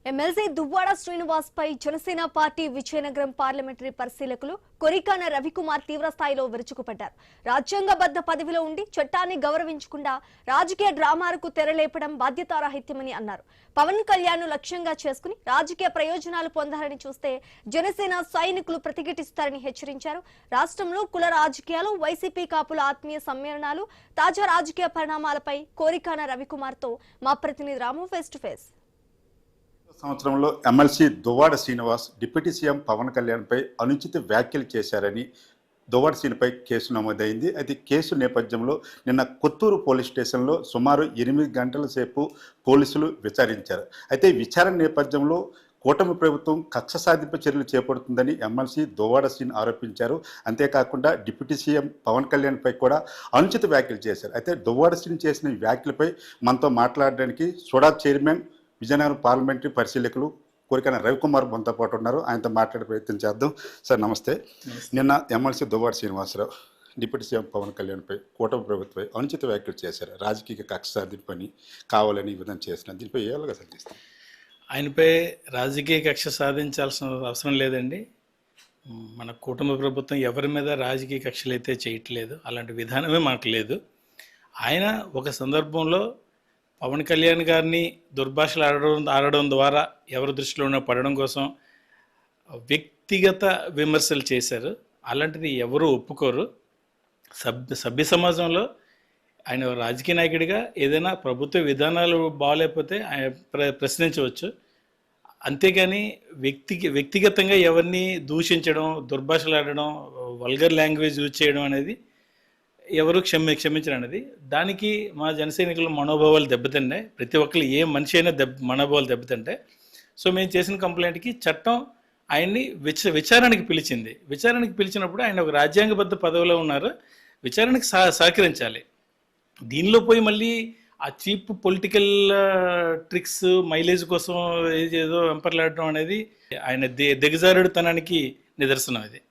MLC Duvvada Srinivas పై Janasena party Vizianagaram parliamentary పరిశీలకులు కొరికాన రవికుమార్ తీవ్రస్థాయిలో విరుచుకుపడ్డారు. రాజ్యాంగబద్ధ పదవిలో ఉండి చట్టాన్ని గౌరవించకుండా రాజకీయ డ్రామాలకు తెరలేపడం బాధ్యతారాహిత్యమని అన్నారు. పవన్ కళ్యాణ్ ను లక్ష్యంగా చేసుకుని రాజకీయ ప్రయోజనాలు పొందాలని చూస్తే జనసేన సైనికులు ప్రతిఘటిస్తారని హెచ్చరించారు. రాష్ట్రంలో కుల రాజకీయాలు, వైసీపీ కాపుల ఆత్మీయ సమ్మేళనాలు, తాజా రాజకీయ పరిణామాలపై కొరికాన రవికుమార్ తో మా ప్రతినిధి రాము ఫేస్ టు ఫేస్. సంవత్సరంలో MLC Duvvada Srinivas deputy CM Pawan కళ్యాణ్పై అనుచిత వ్యాఖ్యలు చేశారని దువ్వాడ శ్రీనిపై కేసు నమోదైంది. అయితే కేసు నేపథ్యంలో నిన్న కొత్తూరు పోలీస్ స్టేషన్లో సుమారు 8 గంటల సేపు పోలీసులు విచారించారు. అయితే విచారణ నేపథ్యంలో కూటమి ప్రభుత్వం కక్ష సాధింపు చర్యలు చేపడుతుందని ఎమ్మెల్సీ దువ్వాడ శ్రీని ఆరోపించారు. అంతేకాకుండా డిప్యూటీ సీఎం పవన్ కళ్యాణ్పై కూడా అనుచిత వ్యాఖ్యలు చేశారు. అయితే దువ్వాడ శ్రీని చేసిన వ్యాఖ్యలపై మనతో మాట్లాడడానికి సుడా చైర్మన్ విజయనగరం పార్లమెంటరీ పరిశీలకులు కొరికాన రవికుమార్ మనతో పాటు ఉన్నారు. ఆయనతో మాట్లాడే ప్రయత్నం చేద్దాం. సార్ నమస్తే. నిన్న MLC Duvvada Srinivasarao deputy CM Pawan కళ్యాణ్పై కూటమి ప్రభుత్వంపై అనుచిత వ్యాఖ్యలు చేశారు. రాజకీయ కక్ష సాధింపని కావాలని ఈ విధంగా చేసిన దీనిపై ఏళ్ళగా సంధిస్తాం. ఆయనపై రాజకీయ కక్ష సాధించాల్సిన అవసరం లేదండి. మన కుటుంబ ప్రభుత్వం ఎవరి మీద రాజకీయ కక్షలు అయితే చేయట్లేదు. అలాంటి విధానమే మనకు లేదు. ఆయన ఒక సందర్భంలో పవన్ కళ్యాణ్ గారిని దుర్భాషలు ఆడడం ద్వారా ఎవరి దృష్టిలోనో పడడం కోసం వ్యక్తిగత విమర్శలు చేశారు. అలాంటిది ఎవరు ఒప్పుకోరు. సభ్య సమాజంలో ఆయన రాజకీయ నాయకుడిగా ఏదైనా ప్రభుత్వ విధానాలు బాగాలేకపోతే ఆయన ప్రశ్నించవచ్చు. అంతేగాని వ్యక్తిగతంగా ఎవరిని దూషించడం, దుర్భాషలు ఆడడం, వల్గర్ లాంగ్వేజ్ యూజ్ చేయడం అనేది ఎవరు క్షమించడం అనేది, దానికి మా జనసైనికుల మనోభావాలు దెబ్బతింటాయి. ప్రతి ఒక్కరు ఏ మనిషి అయినా మనోభావాలు దెబ్బతింటాయి. సో మేము చేసిన కంప్లైంట్కి చట్టం ఆయన్ని విచారణకి పిలిచింది. విచారణకి పిలిచినప్పుడు ఆయన ఒక రాజ్యాంగబద్ధ పదవిలో ఉన్నారు. విచారణకి సహకరించాలి. దీనిలో పోయి మళ్ళీ ఆ చీప్ పొలిటికల్ ట్రిక్స్, మైలేజ్ కోసం ఏదో వెంపర్లాడటం అనేది ఆయన దిగజారుడుతనానికి నిదర్శనం. అది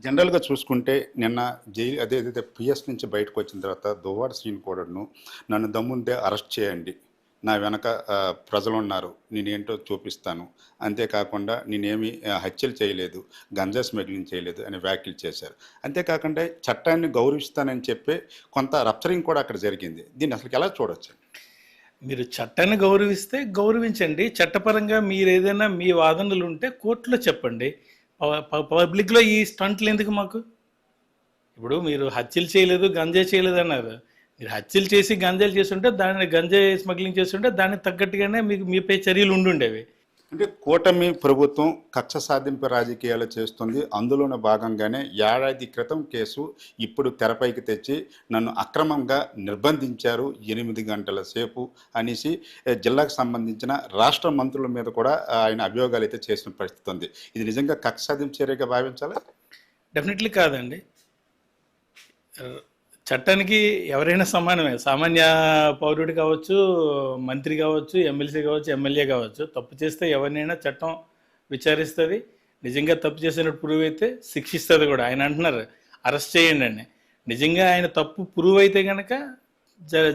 జనరల్గా చూసుకుంటే నిన్న జైలు అదేదైతే పిఎస్ నుంచి బయటకు వచ్చిన తర్వాత దువ్వాడ శ్రీని కూడాను నన్ను దమ్ముంటే అరెస్ట్ చేయండి, నా వెనక ప్రజలు ఉన్నారు, నేనేంటో చూపిస్తాను, అంతేకాకుండా నేనేమి హత్యలు చేయలేదు, గంజా స్మగ్లింగ్ చేయలేదు అని వ్యాఖ్యలు చేశారు. అంతేకాకుండా చట్టాన్ని గౌరవిస్తానని చెప్పి కొంత రప్చరింగ్ కూడా అక్కడ జరిగింది. దీన్ని అసలు ఎలా చూడవచ్చు? మీరు చట్టాన్ని గౌరవిస్తే గౌరవించండి. చట్టపరంగా మీరు ఏదైనా మీ వాదనలు ఉంటే కోర్టులో చెప్పండి. పబ్లిక్లో ఈ స్టంట్లు ఎందుకు మాకు? ఇప్పుడు మీరు హత్యలు చేయలేదు, గంజా చేయలేదు అన్నారు. మీరు హత్యలు చేసి గంజాలు చేస్తుంటే, దాన్ని గంజా స్మగ్లింగ్ చేస్తుంటే దానికి తగ్గట్టుగానే మీకు మీపై చర్యలు ఉండుండేవి. అంటే కూటమి ప్రభుత్వం కక్ష సాధింపు రాజకీయాలు చేస్తుంది. అందులోని భాగంగానే ఏడాది క్రితం కేసు ఇప్పుడు తెరపైకి తెచ్చి నన్ను అక్రమంగా నిర్బంధించారు 8 గంటల సేపు అనేసి జిల్లాకు సంబంధించిన రాష్ట్ర మంత్రుల మీద కూడా ఆయన అభియోగాలు అయితే చేసిన పరిస్థితి ఉంది. ఇది నిజంగా కక్ష సాధింపు చర్యగా భావించాలా? డెఫినెట్లీ కాదండి. చట్టానికి ఎవరైనా సమానమే. సామాన్య పౌరుడు కావచ్చు, మంత్రి కావచ్చు, ఎమ్మెల్సీ కావచ్చు, ఎమ్మెల్యే కావచ్చు. తప్పు చేస్తే ఎవరినైనా చట్టం విచారిస్తుంది. నిజంగా తప్పు చేసినట్టు ప్రూవ్ అయితే శిక్షిస్తుంది కూడా. ఆయన అంటున్నారు అరెస్ట్ చేయండి అని. నిజంగా ఆయన తప్పు ప్రూవ్ అయితే కనుక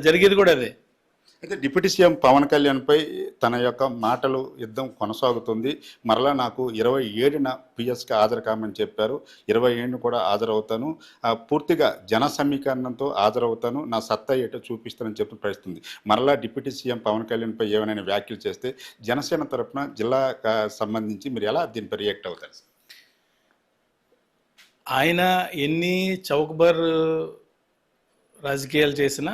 జరిగేది కూడా అదే. అయితే డిప్యూటీ సీఎం పవన్ కళ్యాణ్పై తన యొక్క మాటలు యుద్ధం కొనసాగుతుంది. మరలా నాకు 27న పిఎస్కి హాజరు కామని చెప్పారు. 27న కూడా హాజరవుతాను, పూర్తిగా జన సమీకరణంతో హాజరవుతాను, నా సత్తా ఏటో చూపిస్తానని చెప్పి ప్రశ్నిస్తుంది. మరలా డిప్యూటీ సీఎం పవన్ కళ్యాణ్పై ఏమైనా వ్యాఖ్యలు చేస్తే జనసేన తరఫున జిల్లాకు సంబంధించి మీరు ఎలా దీనిపై రియాక్ట్ అవుతారు? ఆయన ఎన్ని చౌకబార్ రాజకీయాలు చేసినా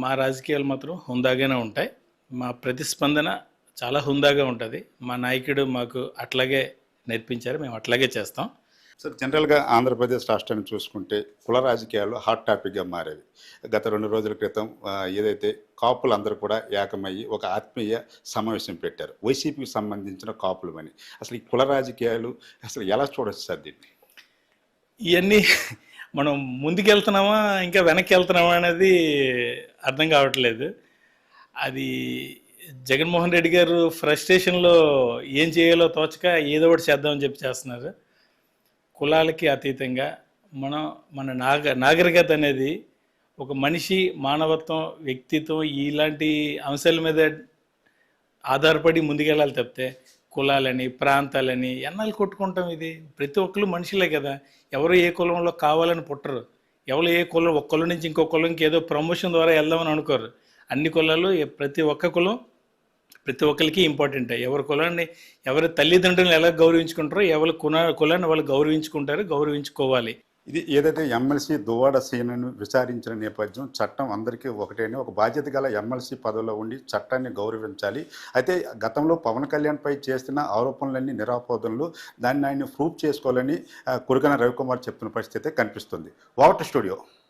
మా రాజకీయాలు మాత్రం హుందాగానే ఉంటాయి. మా ప్రతిస్పందన చాలా హుందాగా ఉంటుంది. మా నాయకుడు మాకు అట్లాగే నేర్పించారు, మేము అట్లాగే చేస్తాం. సార్, జనరల్గా ఆంధ్రప్రదేశ్ రాష్ట్రాన్ని చూసుకుంటే కుల రాజకీయాలు హాట్ టాపిక్గా మారేవి. గత 2 రోజుల క్రితం ఏదైతే కాపులందరూ కూడా ఏకమయ్యి ఒక ఆత్మీయ సమావేశం పెట్టారు, వైసీపీకి సంబంధించిన కాపులు అని. అసలు ఈ కుల రాజకీయాలు అసలు ఎలా చూడొచ్చు సార్ దీన్ని? ఇవన్నీ మనం ముందుకెళ్తున్నామా ఇంకా వెనక్కి వెళ్తున్నామా అనేది అర్థం కావట్లేదు. అది జగన్మోహన్ రెడ్డి గారు ఫ్రస్ట్రేషన్లో ఏం చేయాలో తోచక ఏదో ఒకటి చేద్దామని చెప్పి చేస్తున్నారు. కులాలకి అతీతంగా మన నాగరికత అనేది ఒక మనిషి మానవత్వం, వ్యక్తిత్వం ఇలాంటి అంశాల మీద ఆధారపడి ముందుకెళ్ళాలి తప్పితే కులాలని ప్రాంతాలని ఎన్నాళ్ళు కొట్టుకుంటాం. ఇది ప్రతి ఒక్కరు మనుషులే కదా, ఎవరు ఏ కులంలో కావాలని పుట్టరు. ఎవరు ఏ కులం, ఒక కులం నుంచి ఇంకో కులంకి ఏదో ప్రమోషన్ ద్వారా వెళ్దామని అనుకోరు. అన్ని కులాలు ప్రతి ఒక్క కులం ప్రతి ఒక్కరికి ఇంపార్టెంట్. ఎవరి కులాన్ని ఎవరి తల్లిదండ్రులను ఎలా గౌరవించుకుంటారో ఎవరి కులాన్ని వాళ్ళు గౌరవించుకుంటారు, గౌరవించుకోవాలి. ఇది ఏదైతే ఎమ్మెల్సీ దువ్వాడ సీనను విచారించిన నేపథ్యం, చట్టం అందరికీ ఒకటే అని ఒక బాధ్యత గల ఎమ్మెల్సీ పదవిలో ఉండి చట్టాన్ని గౌరవించాలి. అయితే గతంలో పవన్ కళ్యాణ్పై చేస్తున్న ఆరోపణలన్నీ నిరాపోదనలు, దాన్ని ఆయన ప్రూఫ్ చేసుకోవాలని కొరికాన రవికుమార్ చెప్తున్న పరిస్థితి కనిపిస్తుంది. వావట్ స్టూడియో.